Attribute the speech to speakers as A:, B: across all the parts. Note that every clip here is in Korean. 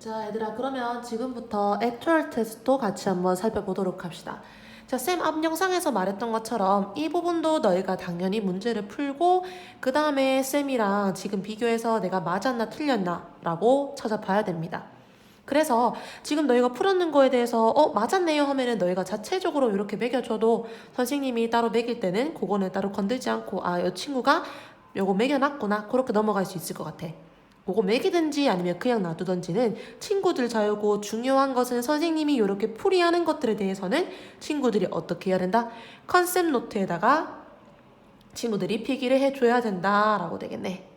A: 자, 얘들아, 그러면 지금부터 액츄얼 테스트도 같이 한번 살펴보도록 합시다. 자, 쌤 앞 영상에서 말했던 것처럼 이 부분도 너희가 당연히 문제를 풀고 그 다음에 쌤이랑 지금 비교해서 내가 맞았나 틀렸나 라고 찾아봐야 됩니다. 그래서 지금 너희가 풀었는 거에 대해서 맞았네요 하면은 너희가 자체적으로 이렇게 매겨줘도 선생님이 따로 매길 때는 그거는 따로 건들지 않고 이 친구가 요거 매겨놨구나 그렇게 넘어갈 수 있을 것 같아. 그거 매기든지 아니면 그냥 놔두든지는 친구들 자유고, 중요한 것은 선생님이 이렇게 풀이하는 것들에 대해서는 친구들이 어떻게 해야 된다? 컨셉 노트에다가 친구들이 필기를 해줘야 된다라고 되겠네.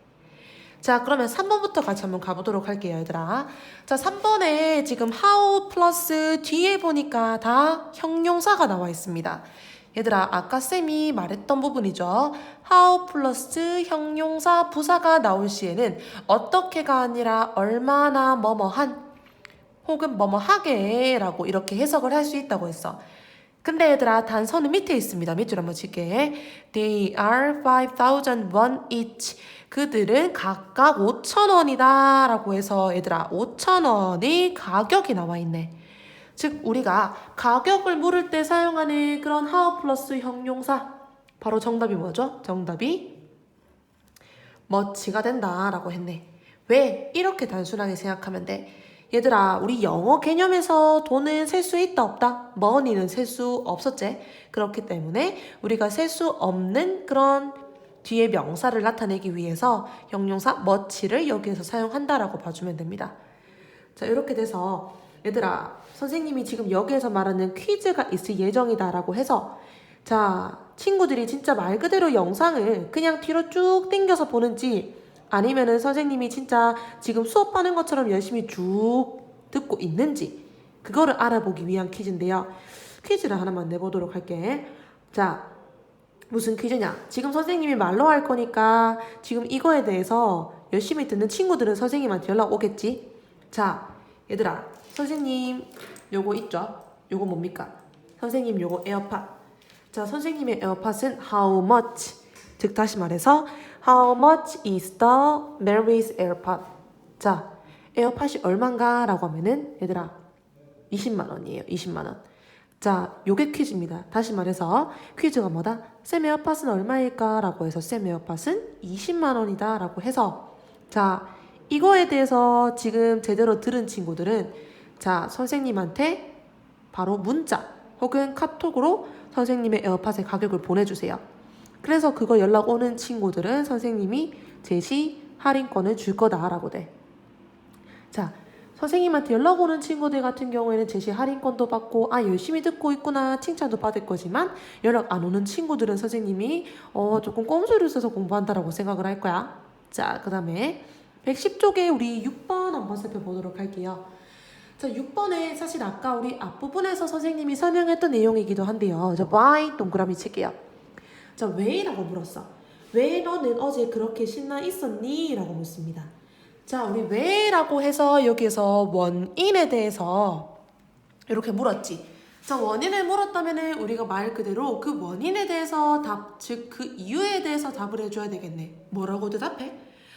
A: 자, 그러면 3번부터 같이 한번 가보도록 할게요, 얘들아. 자, 3번에 지금 how 플러스 뒤에 보니까 다 형용사가 나와 있습니다. 얘들아, 아까 쌤이 말했던 부분이죠. how 플러스 형용사 부사가 나올 시에는 어떻게가 아니라 얼마나 뭐뭐한 혹은 뭐뭐하게 라고 이렇게 해석을 할 수 있다고 했어. 근데 얘들아, 단서는 밑에 있습니다. 밑줄 한번 칠게. They are 5,001 each. 그들은 각각 5,000원이다 라고 해서 얘들아, 5,000원이 가격이 나와 있네. 즉 우리가 가격을 물을 때 사용하는 그런 how 플러스 형용사, 바로 정답이 뭐죠? 정답이 much가 된다라고 했네. 왜? 이렇게 단순하게 생각하면 돼. 얘들아, 우리 영어 개념에서 돈은 셀 수 있다 없다? money는 셀 수 없었지? 그렇기 때문에 우리가 셀 수 없는 그런 뒤에 명사를 나타내기 위해서 형용사 much를 여기에서 사용한다라고 봐주면 됩니다. 자, 이렇게 돼서 얘들아, 선생님이 지금 여기에서 말하는 퀴즈가 있을 예정이다라고 해서, 자, 친구들이 진짜 말 그대로 영상을 그냥 뒤로 쭉 당겨서 보는지 아니면은 선생님이 진짜 지금 수업하는 것처럼 열심히 쭉 듣고 있는지 그거를 알아보기 위한 퀴즈인데요. 퀴즈를 하나만 내보도록 할게. 자, 무슨 퀴즈냐? 지금 선생님이 말로 할 거니까 지금 이거에 대해서 열심히 듣는 친구들은 선생님한테 연락 오겠지? 자, 얘들아, 선생님 요거 있죠? 요거 뭡니까? 선생님 요거 에어팟. 자, 선생님의 에어팟은 how much? 즉 다시 말해서 how much is the Mary's AirPod? 자, 에어팟이 얼만가? 라고 하면은 얘들아 20만 원이에요. 20만 원. 자, 요게 퀴즈입니다. 다시 말해서 퀴즈가 뭐다? 쌤 에어팟은 얼마일까? 라고 해서 쌤 에어팟은 20만 원이다 라고 해서, 자, 이거에 대해서 지금 제대로 들은 친구들은 자, 선생님한테 바로 문자 혹은 카톡으로 선생님의 에어팟의 가격을 보내주세요. 그래서 그거 연락 오는 친구들은 선생님이 제시 할인권을 줄 거다라고 돼. 자, 선생님한테 연락 오는 친구들 같은 경우에는 제시 할인권도 받고 열심히 듣고 있구나 칭찬도 받을 거지만, 연락 안 오는 친구들은 선생님이 조금 꼼수를 써서 공부한다라고 생각을 할 거야. 자, 그 다음에 110쪽에 우리 6번 한번 살펴보도록 할게요. 자, 6번에 사실 아까 우리 앞부분에서 선생님이 설명했던 내용이기도 한데요. 자, why 동그라미 칠게요. 자, 왜라고 물었어. 왜 너는 어제 그렇게 신나 있었니? 라고 묻습니다. 자, 우리 왜라고 해서 여기에서 원인에 대해서 이렇게 물었지. 자, 원인을 물었다면은 우리가 말 그대로 그 원인에 대해서 답, 즉 그 이유에 대해서 답을 해줘야 되겠네. 뭐라고 대답해?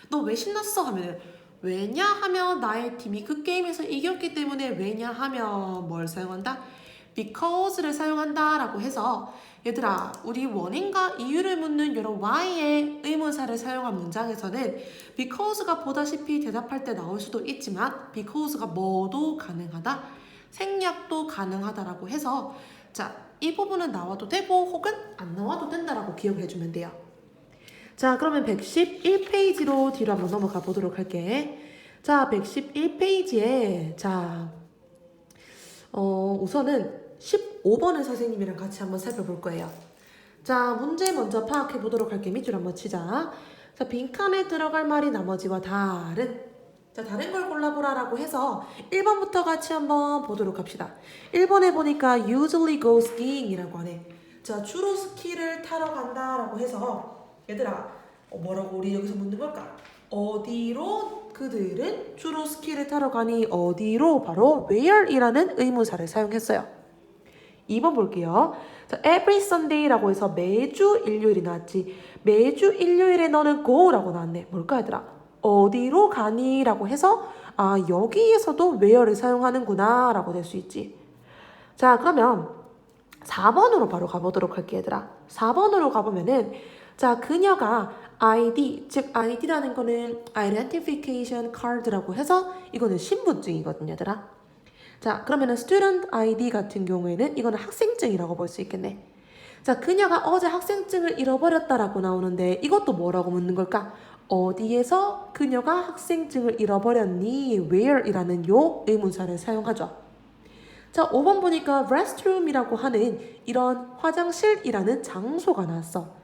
A: 너 왜 신났어? 하면은 왜냐 하면 나의 팀이 그 게임에서 이겼기 때문에, 왜냐 하면 뭘 사용한다? because를 사용한다 라고 해서, 얘들아, 우리 원인과 이유를 묻는 이런 why의 의문사를 사용한 문장에서는 because가 보다시피 대답할 때 나올 수도 있지만 because가 뭐도 가능하다, 생략도 가능하다라고 해서, 자, 이 부분은 나와도 되고 혹은 안 나와도 된다라고 기억해주면 돼요. 자, 그러면 111페이지로 뒤로 한번 넘어가 보도록 할게. 자, 111페이지에 자, 우선은 15번을 선생님이랑 같이 한번 살펴볼 거예요. 자, 문제 먼저 파악해 보도록 할게. 밑줄 한번 치자. 자, 빈칸에 들어갈 말이 나머지와 다른. 자, 다른 걸 골라보라라고 해서 1번부터 같이 한번 보도록 합시다. 1번에 보니까 usually go skiing 이라고 하네. 자, 주로 스키를 타러 간다라고 해서, 얘들아, 뭐라고 우리 여기서 묻는 걸까? 어디로 그들은 주로 스키를 타러 가니? 어디로? 바로 where이라는 의문사를 사용했어요. 2번 볼게요. 자, every Sunday라고 해서 매주 일요일이 나왔지. 매주 일요일에 너는 go라고 나왔네. 뭘까 얘들아? 어디로 가니? 라고 해서 아, 여기에서도 where를 사용하는구나 라고 될 수 있지. 자, 그러면 4번으로 바로 가보도록 할게, 얘들아. 4번으로 가보면은, 자, 그녀가 ID, 즉 ID라는 거는 Identification Card라고 해서 이거는 신분증이거든요, 얘들아. 자, 그러면은 Student ID 같은 경우에는 이거는 학생증이라고 볼 수 있겠네. 자, 그녀가 어제 학생증을 잃어버렸다라고 나오는데 이것도 뭐라고 묻는 걸까? 어디에서 그녀가 학생증을 잃어버렸니? Where이라는 요 의문사를 사용하죠. 자, 5번 보니까 restroom이라고 하는 이런 화장실이라는 장소가 나왔어.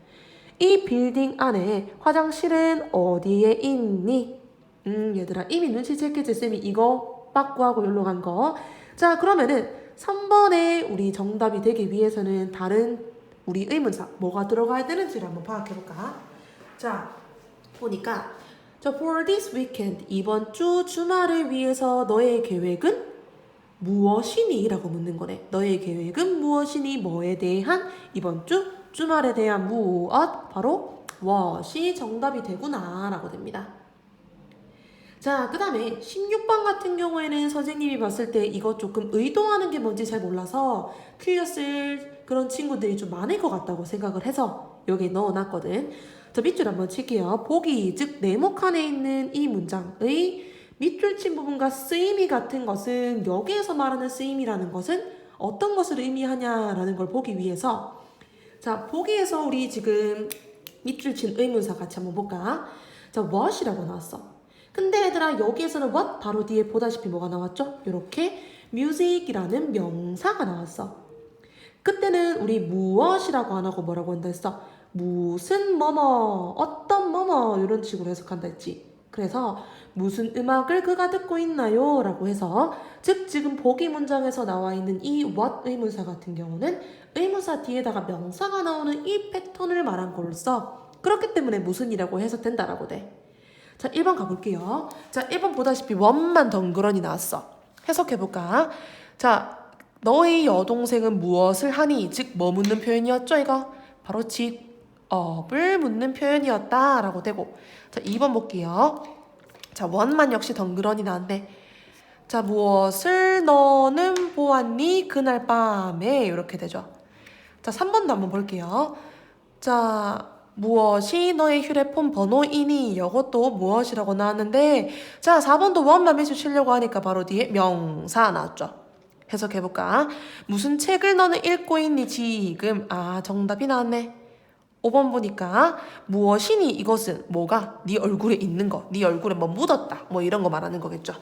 A: 이 빌딩 안에 화장실은 어디에 있니? 얘들아 이미 눈치챘겠지 쌤이 이거 빠꾸하고 열로 간 거. 자, 그러면은 3번에 우리 정답이 되기 위해서는 다른 우리 의문사 뭐가 들어가야 되는지를 한번 파악해볼까? 자, 보니까 for this weekend 이번 주 주말을 위해서 너의 계획은 무엇이니? 라고 묻는 거네. 너의 계획은 무엇이니? 뭐에 대한 이번 주 주말에 대한 무엇? 바로 what이 정답이 되구나 라고 됩니다. 자, 그 다음에 16번 같은 경우에는 선생님이 봤을 때 이거 조금 의도하는 게 뭔지 잘 몰라서 틀렸을 그런 친구들이 좀 많을 것 같다고 생각을 해서 여기 넣어놨거든. 자, 밑줄 한번 칠게요. 보기, 즉 네모 칸에 있는 이 문장의 밑줄 친 부분과 쓰임이 같은 것은 여기에서 말하는 쓰임이라는 것은 어떤 것을 의미하냐라는 걸 보기 위해서 자, 보기에서 우리 지금 밑줄 친 의문사 같이 한번 볼까? 자, what이라고 나왔어. 근데 얘들아 여기에서는 what 바로 뒤에 보다시피 뭐가 나왔죠? 이렇게 music이라는 명사가 나왔어. 그때는 우리 무엇이라고 안 하고 뭐라고 한다 했어? 무슨 뭐뭐 어떤 뭐뭐 이런 식으로 해석한다 했지. 그래서 무슨 음악을 그가 듣고 있나요? 라고 해서 즉 지금 보기 문장에서 나와 있는 이 what 의문사 같은 경우는 의문사 뒤에다가 명사가 나오는 이 패턴을 말한 걸로써 그렇기 때문에 무슨이라고 해석된다라고 돼. 자, 1번 가볼게요. 자, 1번 보다시피 what만 덩그러니 나왔어. 해석해볼까? 자, 너의 여동생은 무엇을 하니? 즉 뭐 묻는 표현이었죠 이거? 바로 직업을 묻는 표현이었다 라고 되고. 자, 2번 볼게요. 자, what만 역시 덩그러니 나왔네. 자, 무엇을 너는 보았니? 그날 밤에 이렇게 되죠. 자, 3번도 한번 볼게요. 자, 무엇이 너의 휴대폰 번호이니? 이것도 무엇이라고 나왔는데 자, 4번도 what만 밑줄 치려고 하니까 바로 뒤에 명사 나왔죠. 해석해볼까? 무슨 책을 너는 읽고 있니? 지금. 아, 정답이 나왔네. 5번 보니까 무엇이니? 이것은 뭐가? 네 얼굴에 있는 거. 네 얼굴에 뭐 묻었다. 뭐 이런 거 말하는 거겠죠.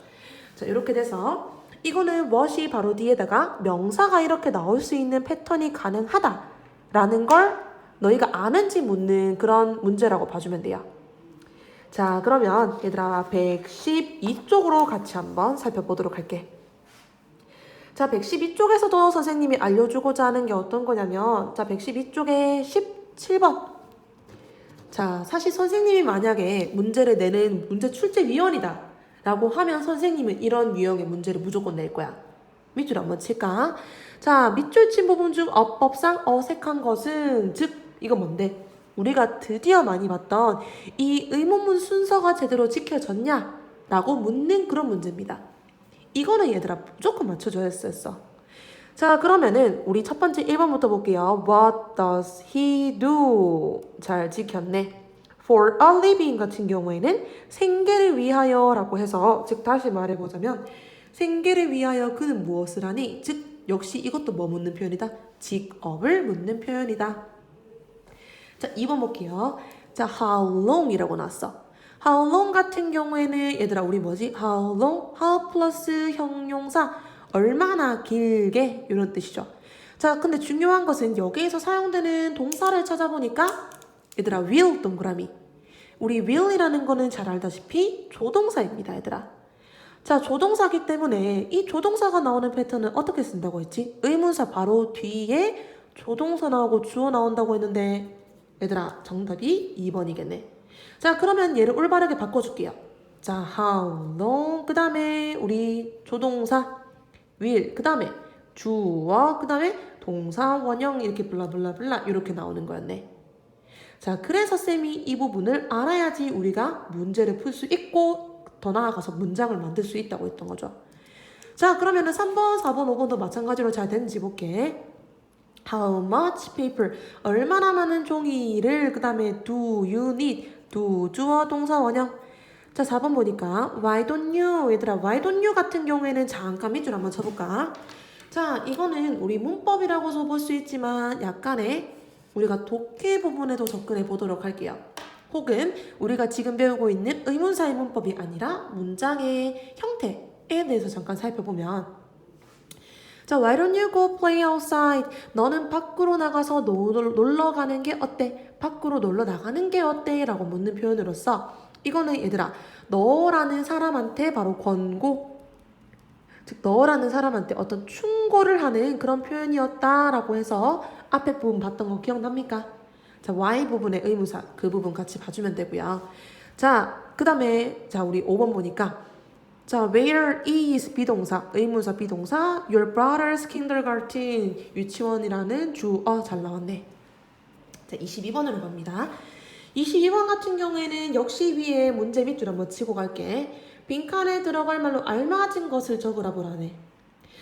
A: 자, 이렇게 돼서 이거는 what이 바로 뒤에다가 명사가 이렇게 나올 수 있는 패턴이 가능하다라는 걸 너희가 아는지 묻는 그런 문제라고 봐주면 돼요. 자, 그러면 얘들아 112쪽으로 같이 한번 살펴보도록 할게. 자, 112쪽에서도 선생님이 알려주고자 하는 게 어떤 거냐면 자, 112쪽에 17번. 자, 사실 선생님이 만약에 문제를 내는 문제 출제위원이다 라고 하면 선생님은 이런 유형의 문제를 무조건 낼 거야. 밑줄 한번 칠까? 자, 밑줄 친 부분 중 어법상 어색한 것은 즉 이건 뭔데? 우리가 드디어 많이 봤던 이 의문문 순서가 제대로 지켜졌냐? 라고 묻는 그런 문제입니다. 이거는 얘들아 무조건 맞춰줘야 했어. 자, 그러면은 우리 첫 번째 1번부터 볼게요. What does he do? 잘 지켰네. For a living 같은 경우에는 생계를 위하여 라고 해서 즉 다시 말해보자면 생계를 위하여 그는 무엇을 하니? 즉 역시 이것도 뭐 묻는 표현이다? 직업을 묻는 표현이다. 자, 2번 볼게요. 자, how long 이라고 나왔어. how long 같은 경우에는 얘들아 우리 뭐지? how long, how 플러스 형용사 얼마나 길게 이런 뜻이죠. 자, 근데 중요한 것은 여기에서 사용되는 동사를 찾아보니까 얘들아 will 동그라미. 우리 will이라는 거는 잘 알다시피 조동사입니다, 얘들아. 자, 조동사기 때문에 이 조동사가 나오는 패턴은 어떻게 쓴다고 했지? 의문사 바로 뒤에 조동사 나오고 주어 나온다고 했는데 얘들아 정답이 2번이겠네. 자, 그러면 얘를 올바르게 바꿔줄게요. 자, how long 그 다음에 우리 조동사 will 그 다음에 주어 그 다음에 동사 원형 이렇게 블라블라블라 이렇게 나오는 거였네. 자, 그래서 쌤이 이 부분을 알아야지 우리가 문제를 풀 수 있고 더 나아가서 문장을 만들 수 있다고 했던 거죠. 자, 그러면은 3번, 4번, 5번도 마찬가지로 잘 되는지 볼게. How much paper? 얼마나 많은 종이를, 그 다음에 do you need? do 주어 동사 원형. 자, 4번 보니까 why don't you? 얘들아, why don't you 같은 경우에는 잠깐 밑줄 한번 쳐볼까? 자, 이거는 우리 문법이라고서 볼 수 있지만 약간의 우리가 독해 부분에도 접근해 보도록 할게요. 혹은 우리가 지금 배우고 있는 의문사의 문법이 아니라 문장의 형태에 대해서 잠깐 살펴보면, 자, why don't you go play outside? 너는 밖으로 나가서 놀러 가는 게 어때? 밖으로 놀러 나가는 게 어때? 라고 묻는 표현으로서 이거는 얘들아, 너라는 사람한테 바로 권고, 즉 너라는 사람한테 어떤 충고를 하는 그런 표현이었다라고 해서 앞에 부분 봤던 거 기억납니까? 자, why 부분의 의문사 그 부분 같이 봐주면 되고요. 자, 그 다음에 자 우리 5번 보니까 자, where is 비동사, 의문사 비동사, your brother's kindergarten, 유치원이라는 주어 잘 나왔네. 자, 22번으로 갑니다. 22번 같은 경우에는 역시 위에 문제 밑줄 한번 치고 갈게. 빈칸에 들어갈 말로 알맞은 것을 적으라 보라네.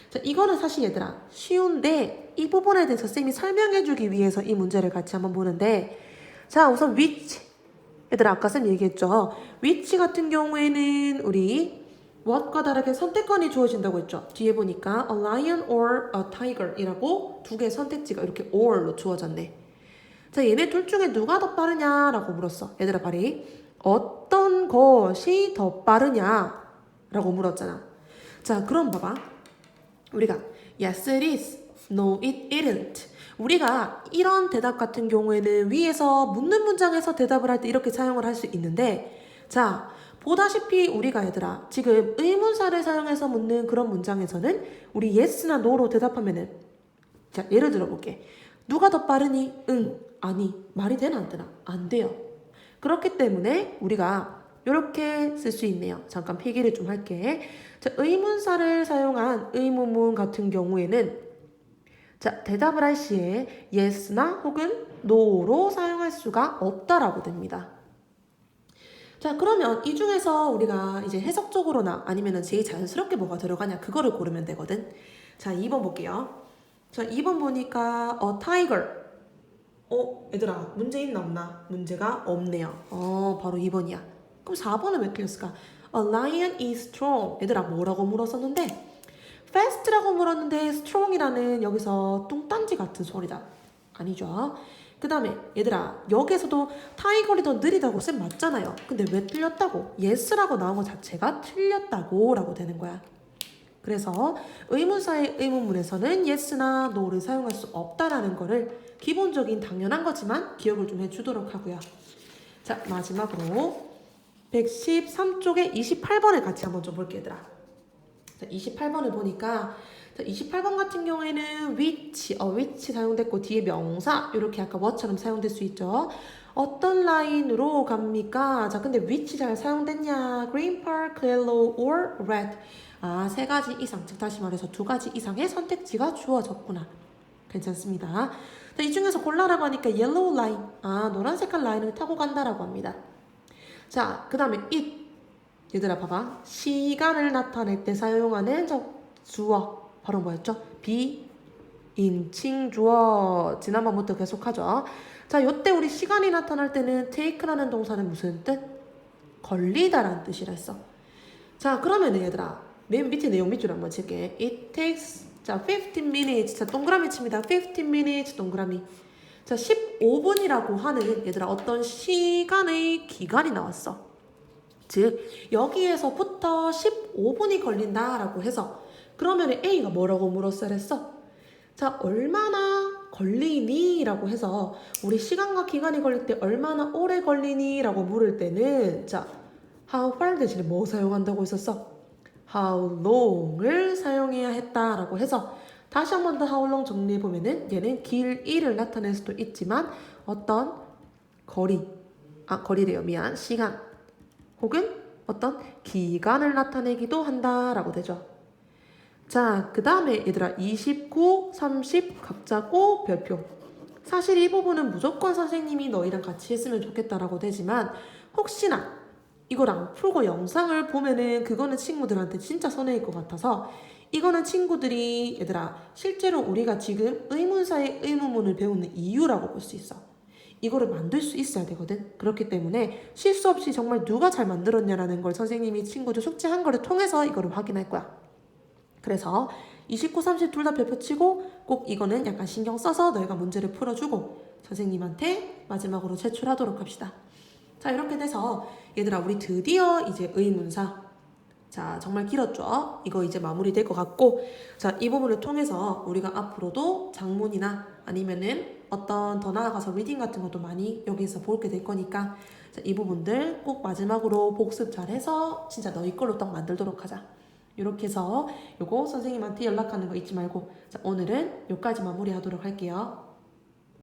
A: 자, 이거는 사실 얘들아 쉬운데 이 부분에 대해서 쌤이 설명해주기 위해서 이 문제를 같이 한번 보는데, 자, 우선 which, 얘들아 아까 쌤 얘기했죠. which 같은 경우에는 우리 what과 다르게 선택권이 주어진다고 했죠. 뒤에 보니까 a lion or a tiger 이라고 두 개의 선택지가 이렇게 or로 주어졌네. 자, 얘네 둘 중에 누가 더 빠르냐라고 물었어. 얘들아 발이 어떤 것이 더 빠르냐 라고 물었잖아. 자, 그럼 봐봐. 우리가 yes it is, no it isn't. 우리가 이런 대답 같은 경우에는 위에서 묻는 문장에서 대답을 할 때 이렇게 사용을 할 수 있는데, 자, 보다시피 우리가 얘들아 지금 의문사를 사용해서 묻는 그런 문장에서는 우리 yes나 no로 대답하면은, 자, 예를 들어 볼게. 누가 더 빠르니? 응, 아니. 말이 되나 안 되나? 안 돼요. 그렇기 때문에 우리가 이렇게 쓸 수 있네요. 잠깐 필기를 좀 할게. 자, 의문사를 사용한 의문문 같은 경우에는 자, 대답을 할 시에 yes나 혹은 no로 사용할 수가 없다라고 됩니다. 자, 그러면 이 중에서 우리가 이제 해석적으로나 아니면 제일 자연스럽게 뭐가 들어가냐 그거를 고르면 되거든. 자, 2번 볼게요. 자, 2번 보니까 tiger. 얘들아 문제 있나 없나? 문제가 없네요. 바로 2번이야. 그럼 4번은 왜 틀렸을까? A lion is strong. 얘들아 뭐라고 물었었는데 fast라고 물었는데 strong이라는 여기서 뚱딴지 같은 소리다. 아니죠. 그 다음에 얘들아 여기에서도 타이거리 더 느리다고 쌤 맞잖아요. 근데 왜 틀렸다고? yes라고 나온 것 자체가 틀렸다고 라고 되는 거야. 그래서 의문사의 의문문에서는 yes나 no를 사용할 수 없다라는 거를 기본적인 당연한 거지만 기억을 좀 해주도록 하고요. 자, 마지막으로 113쪽에 28번을 같이 한번 좀 볼게요, 얘들아. 자, 28번을 보니까 자, 28번 같은 경우에는 which 사용됐고 뒤에 명사 이렇게 아까 what처럼 사용될 수 있죠. 어떤 라인으로 갑니까? 자, 근데 which 잘 사용됐냐? green, park, yellow, or red. 아, 세 가지 이상, 즉 다시 말해서 두 가지 이상의 선택지가 주어졌구나. 괜찮습니다. 자, 이 중에서 골라라고 하니까 yellow line, 아, 노란 색깔 라인을 타고 간다라고 합니다. 자, 그 다음에 it. 얘들아 봐봐. 시간을 나타낼 때 사용하는 저 주어. 바로 뭐였죠? 비인칭 주어. 지난번부터 계속하죠. 자, 요때 우리 시간이 나타날 때는 take라는 동사는 무슨 뜻? 걸리다라는 뜻이라 했어. 자, 그러면은 얘들아 맨 밑에 내용 밑줄 한번 칠게. It takes 자 15 minutes. 자, 동그라미 칩니다. 15 minutes 동그라미. 자, 15분이라고 하는 얘들아 어떤 시간의 기간이 나왔어. 즉 여기에서부터 15분이 걸린다라고 해서 그러면 A가 뭐라고 물었어야 했어? 자, 얼마나 걸리니? 라고 해서 우리 시간과 기간이 걸릴 때 얼마나 오래 걸리니? 라고 물을 때는 자, how far 대신에 뭐 사용한다고 했었어? how long을 사용해야 했다라고 해서 다시 한 번 더 how long 정리해보면은 얘는 길이를 나타낼 수도 있지만 어떤 거리래요. 미안. 시간 혹은 어떤 기간을 나타내기도 한다라고 되죠. 자, 그 다음에 얘들아 29, 30 각자 꼭 별표. 사실 이 부분은 무조건 선생님이 너희랑 같이 했으면 좋겠다라고 되지만 혹시나 이걸 안 풀고 영상을 보면은 그거는 친구들한테 진짜 손해일 것 같아서 이거는 친구들이 얘들아 실제로 우리가 지금 의문사의 의문문을 배우는 이유라고 볼 수 있어. 이거를 만들 수 있어야 되거든. 그렇기 때문에 실수 없이 정말 누가 잘 만들었냐라는 걸 선생님이 친구들 숙제한 거를 통해서 이거를 확인할 거야. 그래서 29, 30 둘 다 별표 치고 꼭 이거는 약간 신경 써서 너희가 문제를 풀어주고 선생님한테 마지막으로 제출하도록 합시다. 자, 이렇게 돼서 얘들아 우리 드디어 이제 의문사, 자 정말 길었죠? 이거 이제 마무리될 것 같고, 자 이 부분을 통해서 우리가 앞으로도 장문이나 아니면은 어떤 더 나아가서 리딩 같은 것도 많이 여기서 보게 될 거니까 자, 이 부분들 꼭 마지막으로 복습 잘해서 진짜 너희 걸로 딱 만들도록 하자. 이렇게 해서 요거 선생님한테 연락하는 거 잊지 말고, 자 오늘은 여기까지 마무리하도록 할게요.